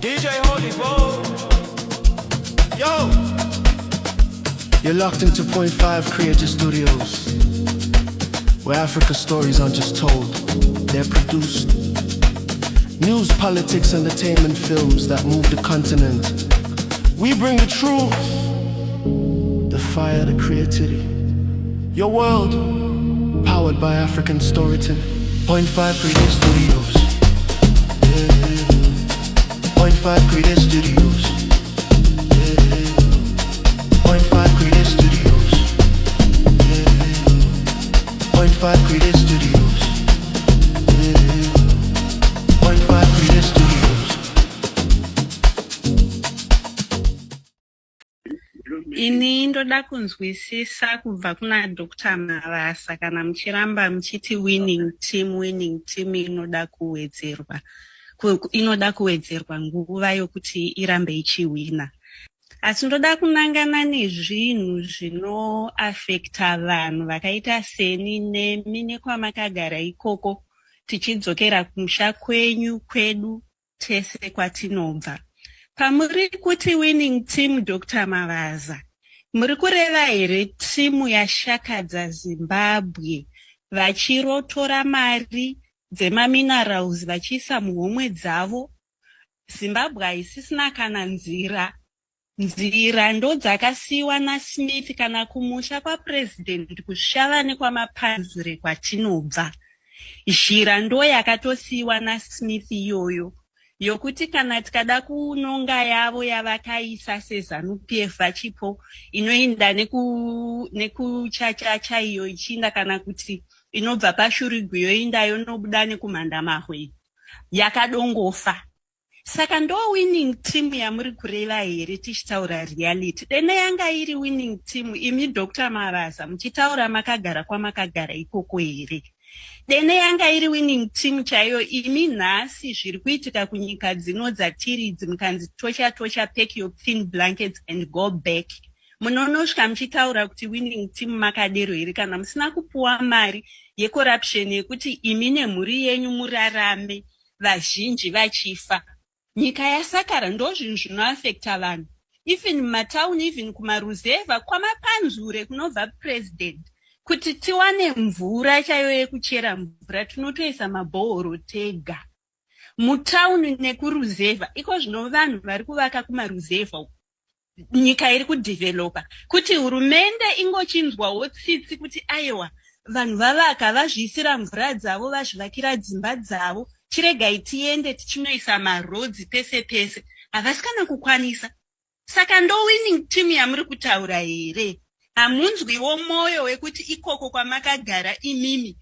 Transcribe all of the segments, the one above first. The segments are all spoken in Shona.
DJ Holy Vogue. Yo. You're locked into Point 5 Creative Studios, where Africa's stories aren't just told, they're produced. News, politics, entertainment, films that move the continent. We bring the truth, the fire, the creativity. Your world, powered by African storytelling. Point 5 Creative Studios. Point 5 Creative Studios. Point 5 Creative Studios. Point 5 Creative Studios. Point 5 Creative Studios. Ini ndoda kunzwisisa kubva kuna Dr. Mavasa kana muchiramba muchiti winning team inoda kuwedzerwa nguva yokuti irambe ichiwina. Asi ndoda kunangana nezvinhu zvinoafekta vanhu vakaita seni nemi nekwamakagara ikoko tichidzokera kumusha kwedu tese kwatinobva. Pamuri kuti winning team Dr. Mavaza, muri kureva here timu yashakadza Zimbabwe vachirotora mari dzemaminerals vachiisa muhomwe dzavo? Zimbabwe haisisina kana nzira ndo dzakasiyiwa naSmith kana kumusha kwaPresident kushava nekwamapanzure kwatinobva. Zhira ndo yakatosiyiwa naSmith iyoyo, yokuti kana tikada kunonga yavo yavakaisa seZanu PF vachipo inoinda nekuchachacha iyo ichinda kana kuti inobva paShurigwi yoinda yonobuda nekumhanda mahwe yakadongofa. Saka ndo winning team yamuri kureva here tichitaura reality. Dene yanga iri winning team imi Dr. Mavaza muchitaura makagara kwamakagara ikoko here. Dene yanga iri winning team chaiyo imi nhasi zviri kuitika kunyika dzino dzaTiri mukanzi tosha pack your thin blankets and go back. Munonosvika muchitaura kuti winning team makadero here kana musina kupuwa mari yecorruption yekuti imi nemhuri yenyu murarame vazhinji vachifa. Nyika yasakara ndo zvinhu zvinoafekta vanhu. Even mumatauni, even kumaruzeva kwamapanzure kunobva president. Kuti tiwane mvura chaiyo yekuchera mvura tinotoisa mabhoro tega. Mutauni nekuruzeva iko zvino vanhu vari kuvaka kumaruzeva. Nyika iri kudevelopa. Kuti hurumende ingochinzwawo tsitsi kuti aiwa vanhu vavaka vazviisira mvura dzavo vazvivakira dzimba dzavo. Chiregai tiende tichinoisa marodzi pese pese. Havasi kana kukwanisa. Saka ndo winning team yamuri kutaura here. Hamunzwiwo mwoyo wekuti ikoko kwamakagara imimi.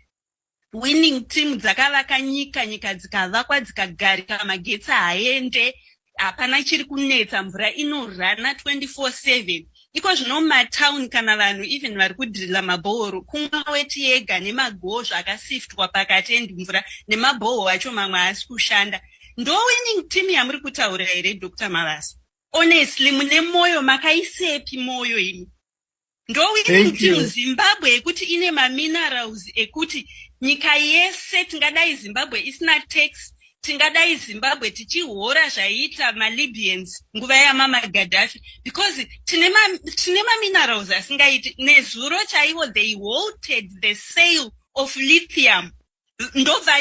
Winning team dzakavaka nyika dzikavakwa dzikagarika magetsi haende. Hapana chiri kunetsa mvura inorana 24/7. Iko zvino mumatauni kana vanhu even vari kudhirila mabhoro kumwa weti yega nemagozvo akasiftwa pakati endimvura nemabhoro acho mamwe asi kushanda. Ndo winning team yamuri kutaura here Dr. Mavasa? Honestly mune moyo makaisepi moyo imi? Ndo winning team Zimbabwe ekuti ine minerals ekuti nyika yese tingadai Zimbabwe isina tax, tingadai Zimbabwe tichihora zvaiita maLibyans nguva yamama Gaddafi because tine minerals asingaiti. Nezuro chaiwo they halted the sale of lithium. Ndobva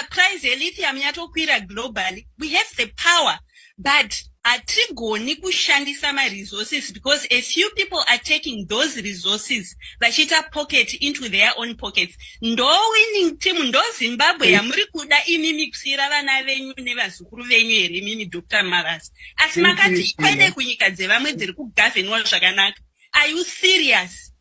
price yelithium yatokwira globally. We have the power but atigoni kushandisa resources because a few people are taking those resources vachita pocket into their own pockets. Ndo winning team ndo Zimbabwe yamuri kuda imimi kusira vana venyu nevazukuru venyu here mimi Dr. Mavasa. Asi makati kwende kunyika dzevamwe dziri kugovernwa zvakanaka. Are you serious?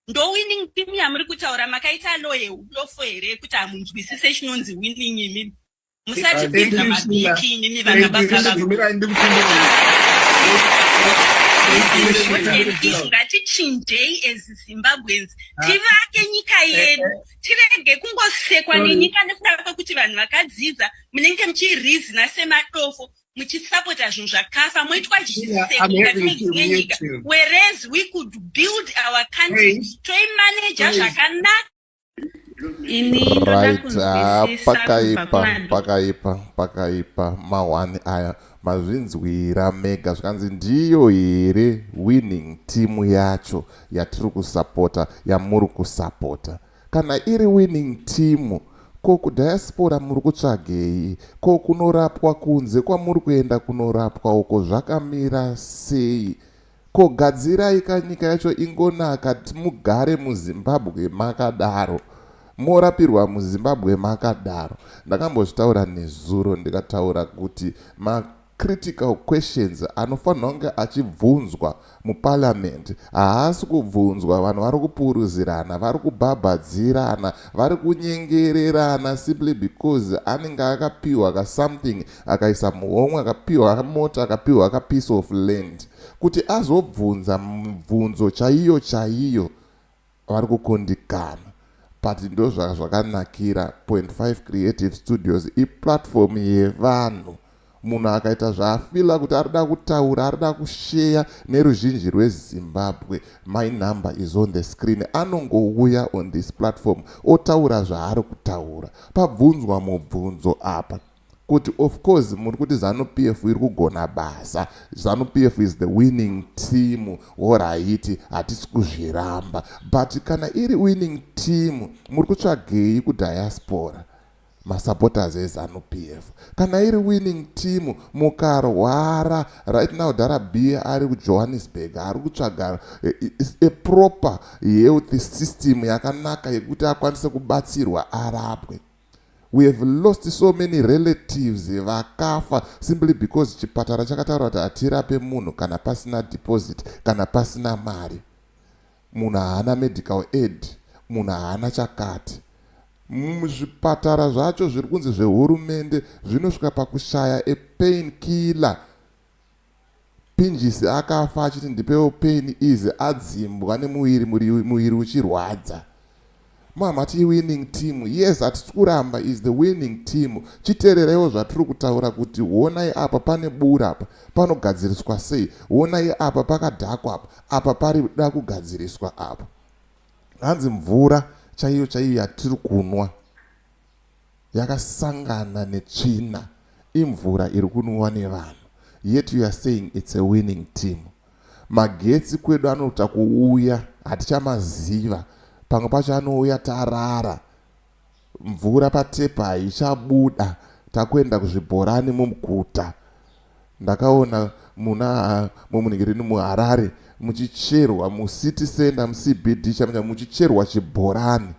Ndo winning team yamuri kutaura makaita lofo here kuti hamunzwisise chinonzi winning imi. Musatipinza mabiki nini vana ngatichinjei as Zimbabweans tivake nyika yedu, tirege kungosekwa nenyika nekuda kwekuti vanhu vakadzidza munenge muchirizina sematofo muchisapota zvinhu zvakafa moitwa nyika, whereas we could build our country toimaneja zvakanaka. ini ndoda Right, kunzwisisa kubva pakaipa mawani aya mazvinzwira mega zvikanzi ndiyo here winning team yacho yatiri kusapota yamuri kusapota. Kana iri winning team, ko kudiaspora muri kutsvagei? Ko kunorapwa kunze kwamuri kuenda kunorapwa uko zvakamira sei? Ko gadzirai kanyika yacho ingonaka mugare muZimbabwe makadaro, morapirwa muZimbabwe makadaro. Ndakambozvitaura nezuro ndikataura kuti critical questions anofanira kunge achibvunzwa muparliament haasi kubvunzwa vanhu vari kupuruzirana, vari kubhabhadzirana, vari kunyengererana simply because anenge akapiwa something, akaisa muhomwe, akapiwa mota, akapiwa piece of land. Kuti azobvunza mibvunzo chaiyo vari kukundikana. But ndo zvakanakira 0.5 Creative Studios iplatform yevanhu. Munhu akaita zvaafila kuti arida kutaura, arida kusheya neruzhinji rweZimbabwe, my number is on the screen, anongouya on this platform otaura zvaari kutaura. Pabvunzwa mubvunzo apa kuti of course muri kuti Zanu PF iri kugona basa, Zanu PF is the winning team, alright, hatisi kuzviramba, but kana iri winning team muri kutsvagei kudiaspora masupporters eZanu PF? Kana iri winning team mukarwara right now, Darabia ari kuJohannesburg ari kutsvaga a proper health system yakanaka yekuti akwanise kubatsirwa arapwe. We have lost so many relatives vakafa simply because chipatara chakataura kuti hatirape munhu kana pasina deposit, kana pasina mari. Munhu haana medical aid, munhu haana chakati. Muzvipatara zvacho zviri kunzi zvehurumende zvinosvika pakushaya pain killer. Pinjisi akafa achiti ndipewo pain izi adzimbwa nemuwiri uchirwadza. Mamati winning team, yes, hatisi kuramba is the winning team. Chiteerereiwo zvatiri kutaura kuti honai apa pane bura apa panogadziriswa sei, honai apa pakadhakwa apa parida kugadziriswa apa. Hanzi mvura chaiyo yatiri kunwa yakasangana netsvina, imvura iri kunwa nevanhu. Yet you are saying it's a winning team. Magetsi kwedu anoita kuuya hatichamaziva, pamwe pacho anouya tarara, mvura patepa haichabuda, takuenda kuzvibhorani mumuguta. Ndakaona mumunhikirini muHarare muchicherwa mucity center muCBD chamenya muchicherwa chibhorani.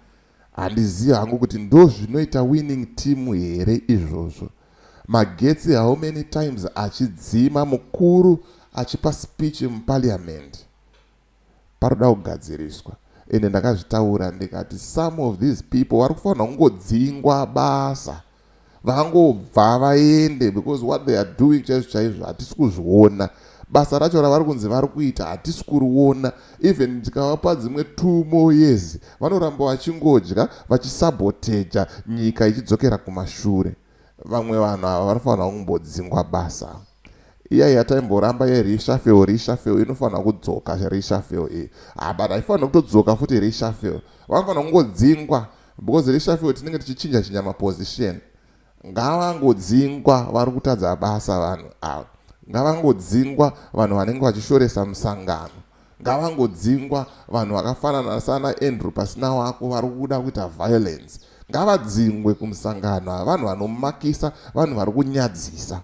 Handizivi hangu kuti ndo zvinoita winning team here izvozvo. Magetsi how many times achidzima, mukuru achipa speech muparliament, paroda kugadziriswa. Ende ndakazvitaura ndikati some of these people vari kufanira kungodzingwa basa, vangobva vaende, because what they are doing chaizvo hatisi kuzviona. Basa racho ravari kunzi vari kuita hatisi kuriona. Even ndikavapa dzimwe 2 more years vanoramba vachingodya vachisaboteja nyika ichidzokera kumashure. Vamwe vanhu ava vanofanira kungodzingwa basa. Iya yataimboramba yereshuffle inofanira kudzoka reshuffle but haifanira kutodzoka futi reshuffle. Vanofanira kungodzingwa because reshuffle tinenge tichichinja maposition. Ngavangodzingwa vari kutadza basa vanhu ava. Ngavangodzingwa vanhu vanenge vachishoresa musangano. Ngavangodzingwa vanhu vakafanana sana Andrew pasina wako vari kuda kuita violence. Ngavadzingwe kumusangano. Vanhu vanomakisa, vanhu vari kunyadzisa.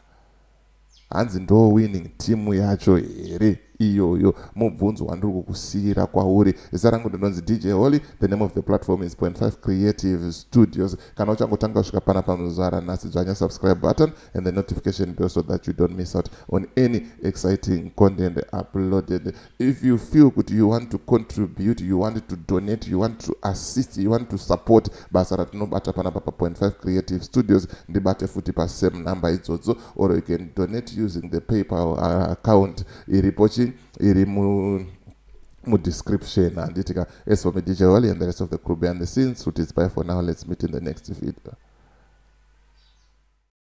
Hanzi ndo winning team yacho here iyoyo. Mubvunzo wandiri kukusiyira kwauri. Zita rangu ndinonzi DJ Holly. The name of the platform is 0.5 Creative Studios. Kana uchangotanga kusvika panapa muzuva ranhasi, dzvanya subscribe button and the notification bell so that you don't miss out on any exciting content uploaded. If you feel that you want to contribute, you want to donate, you want to assist, you want to support, basa ratinobata panapa pa 0.5 Creative Studios, ndibate futi pa same number idzodzo, or you can donate using the PayPal account iri mu description. Anditika, as for me DJ Holly and the rest of the crew behind the scenes, it is bye for now. Let's meet in the next video.